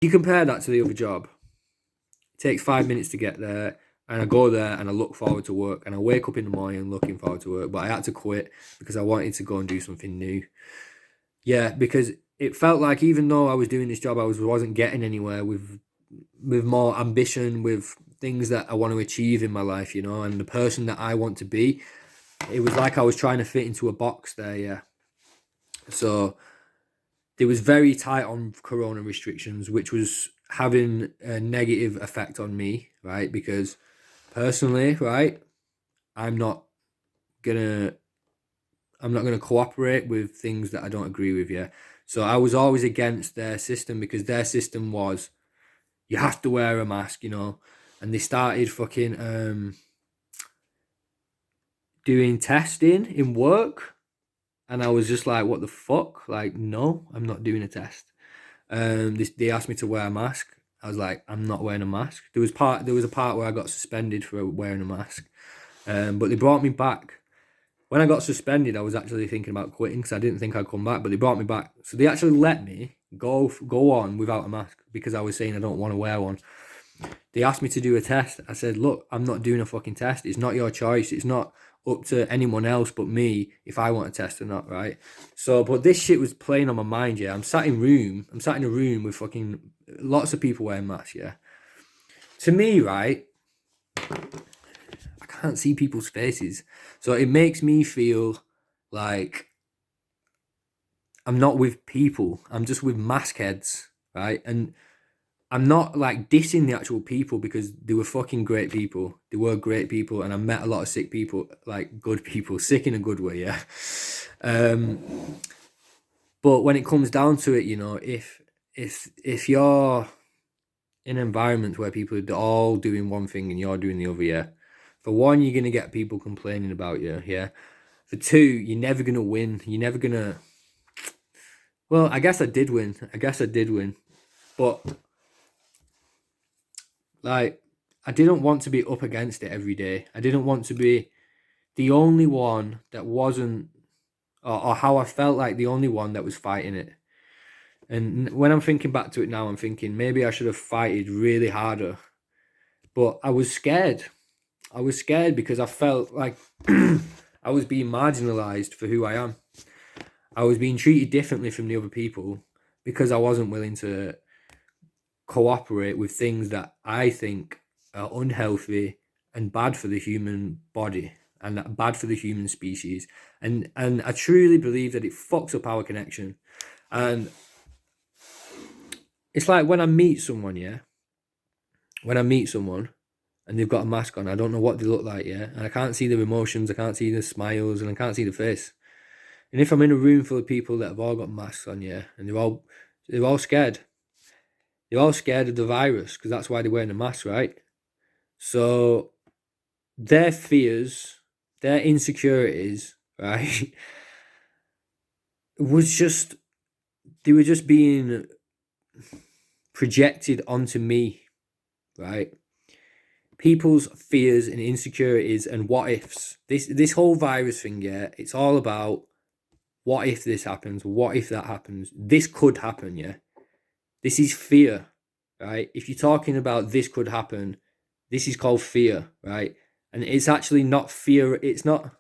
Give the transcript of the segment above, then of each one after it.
You compare that to the other job. It takes 5 minutes to get there, and I go there and I look forward to work, and I wake up in the morning looking forward to work, but I had to quit because I wanted to go and do something new. Yeah, because it felt like even though I was doing this job, wasn't getting anywhere with more ambition, with things that I want to achieve in my life, and the person that I want to be. It was like I was trying to fit into a box there, yeah. So it was very tight on corona restrictions, which was having a negative effect on me, right? Because personally, right, I'm not gonna I'm not gonna cooperate with things that I don't agree with, yeah. So I was always against their system because their system was you have to wear a mask, and they started fucking doing testing in work, and I was just like, what the fuck? Like, no, I'm not doing a test. They asked me to wear a mask. I was like, I'm not wearing a mask. There was a part where I got suspended for wearing a mask. But they brought me back. When I got suspended, I was actually thinking about quitting because I didn't think I'd come back. But they brought me back, so they actually let me go on without a mask because I was saying I don't want to wear one. They asked me to do a test. I said, look, I'm not doing a fucking test. It's not your choice. It's not up to anyone else but me if I want a test or not, right? So, but this shit was playing on my mind, yeah. I'm sat in a room with fucking lots of people wearing masks, yeah. To me, right, I can't see people's faces. So it makes me feel like I'm not with people. I'm just with mask heads, right? And I'm not like dissing the actual people because they were fucking great people. They were great people, and I met a lot of sick people, like good people, sick in a good way, yeah. Um, but when it comes down to it, if you're in an environment where people are all doing one thing and you're doing the other, yeah. For one, you're gonna get people complaining about you, yeah. For two, you're never gonna win. You're never gonna. Well, I guess I did win. But like, I didn't want to be up against it every day. I didn't want to be the only one that wasn't, or how I felt like the only one that was fighting it. And when I'm thinking back to it now, I'm thinking maybe I should have fighted really harder. But I was scared. I was scared because I felt like I was being marginalized for who I am. I was being treated differently from the other people because I wasn't willing to cooperate with things that I think are unhealthy and bad for the human body and bad for the human species. And I truly believe that it fucks up our connection. And it's like when I meet someone, yeah. When I meet someone and they've got a mask on, I don't know what they look like, yeah. And I can't see their emotions, I can't see their smiles, and I can't see the face. And if I'm in a room full of people that have all got masks on, yeah, and they're all scared. They're all scared of the virus because that's why they're wearing a mask, right? So their fears, their insecurities, right, was just they were just being projected onto me, right? People's fears and insecurities and what ifs. This whole virus thing, yeah, it's all about what if this happens, what if that happens. This could happen, yeah. This is fear, right? If you're talking about this could happen, this is called fear, right? And it's actually not fear. It's not.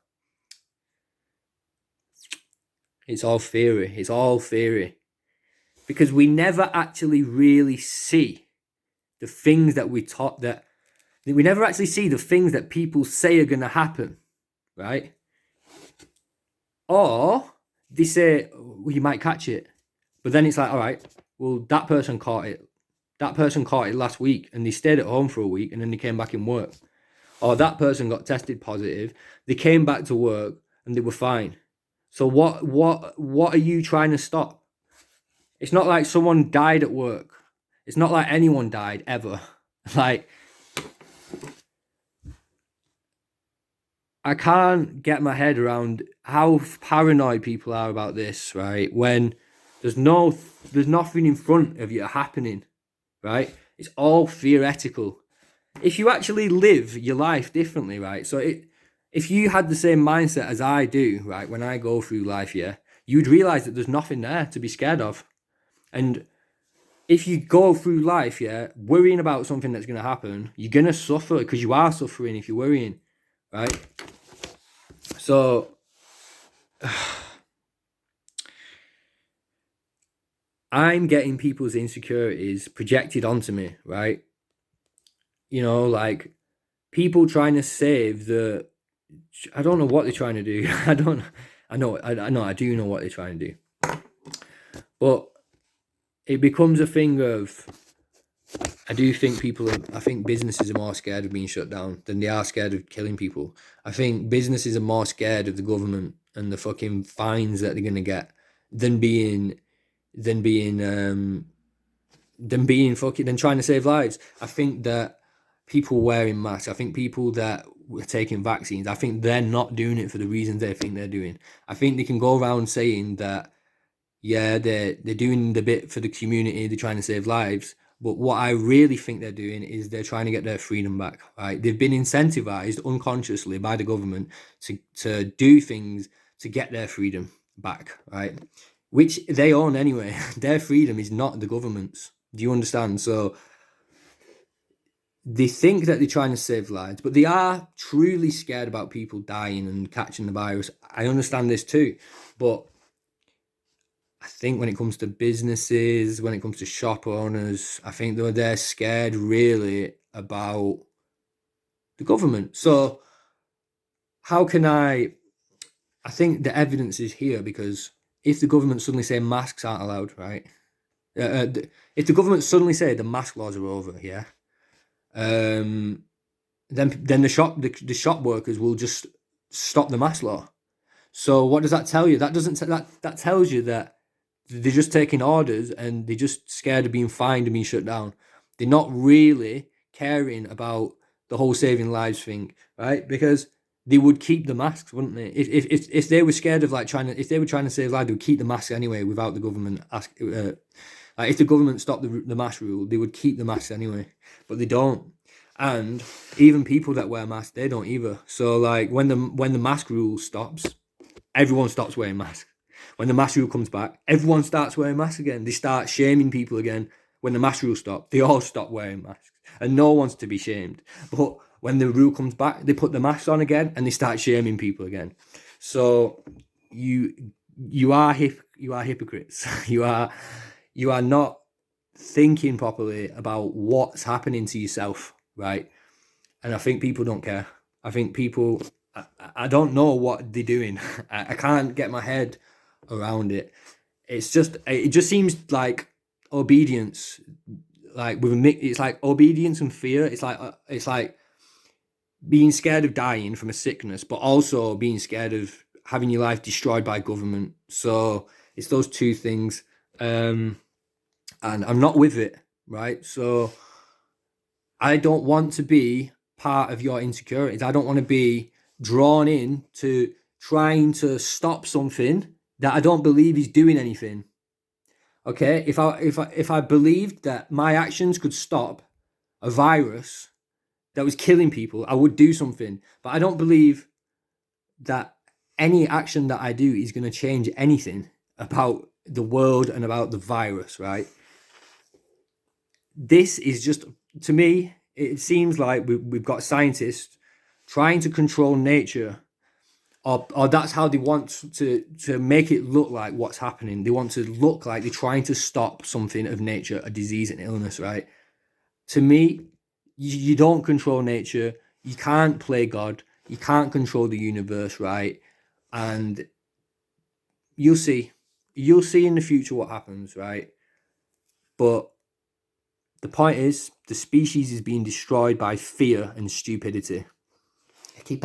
It's all theory. It's all theory. Because we never actually really see the things that we never actually see the things that people say are going to happen, right? Or they say, well, you might catch it. But then it's like, all right, well, that person caught it. That person caught it last week and they stayed at home for a week and then they came back in work. Or that person got tested positive, they came back to work and they were fine. So what are you trying to stop? It's not like someone died at work. It's not like anyone died ever. Like, I can't get my head around how paranoid people are about this, right? When there's nothing in front of you happening, right? It's all theoretical. If you actually live your life differently, right? So if you had the same mindset as I do, right, when I go through life, yeah, you'd realize that there's nothing there to be scared of. And if you go through life, yeah, worrying about something that's going to happen, you're going to suffer because you are suffering if you're worrying, right? So I'm getting people's insecurities projected onto me, right? You know, like people trying to save the. I don't know what they're trying to do. I don't. I know. I know. I do know what they're trying to do, but it becomes a thing of. I do think people are. I think businesses are more scared of being shut down than they are scared of killing people. I think businesses are more scared of the government and the fucking fines that they're gonna get than being than being fucking than trying to save lives. I think that people wearing masks, I think people that were taking vaccines, I think they're not doing it for the reasons they think they're doing. I think they can go around saying that yeah, they're doing the bit for the community, they're trying to save lives. But what I really think they're doing is they're trying to get their freedom back. Right? They've been incentivized unconsciously by the government to do things to get their freedom back, right? Which they own anyway. Their freedom is not the government's. Do you understand? So they think that they're trying to save lives, but they are truly scared about people dying and catching the virus. I understand this too, but I think when it comes to businesses, when it comes to shop owners, I think they're scared really about the government. So how can I think the evidence is here because if the government suddenly say masks aren't allowed, right? If the government suddenly say the mask laws are over, yeah, um, then the shop workers will just stop the mask law. So what does that tell you? That doesn't that tells you that they're just taking orders and they're just scared of being fined and being shut down. They're not really caring about the whole saving lives thing, right? Because they would keep the masks, wouldn't they? If they were scared of like if they were trying to save lives, they would keep the masks anyway without the government ask. Like if the government stopped the mask rule, they would keep the masks anyway, but they don't. And even people that wear masks, they don't either. So like when the mask rule stops, everyone stops wearing masks. When the mask rule comes back, everyone starts wearing masks again. They start shaming people again. When the mask rule stops, they all stop wearing masks. And no one's to be shamed. But when the rule comes back, they put the masks on again and they start shaming people again. So you are hypocrites. you are not thinking properly about what's happening to yourself, right? And I think people don't care. I think people, I don't know what they're doing. I can't get my head around it. It just seems like obedience, like with a mix. It's like obedience and fear. It's like being scared of dying from a sickness, but also being scared of having your life destroyed by government. So it's those two things, and I'm not with it, right? So I don't want to be part of your insecurities. I don't want to be drawn in to trying to stop something that I don't believe is doing anything. Okay, if I believed that my actions could stop a virus that was killing people, I would do something. But I don't believe that any action that I do is going to change anything about the world and about the virus, right? This is just, to me, it seems like we've got scientists trying to control nature, or that's how they want to make it look like what's happening. They want to look like they're trying to stop something of nature, a disease, an illness, right? To me, you don't control nature. You can't play God. You can't control the universe, right? And you'll see. You'll see in the future what happens, right? But the point is, the species is being destroyed by fear and stupidity. I keep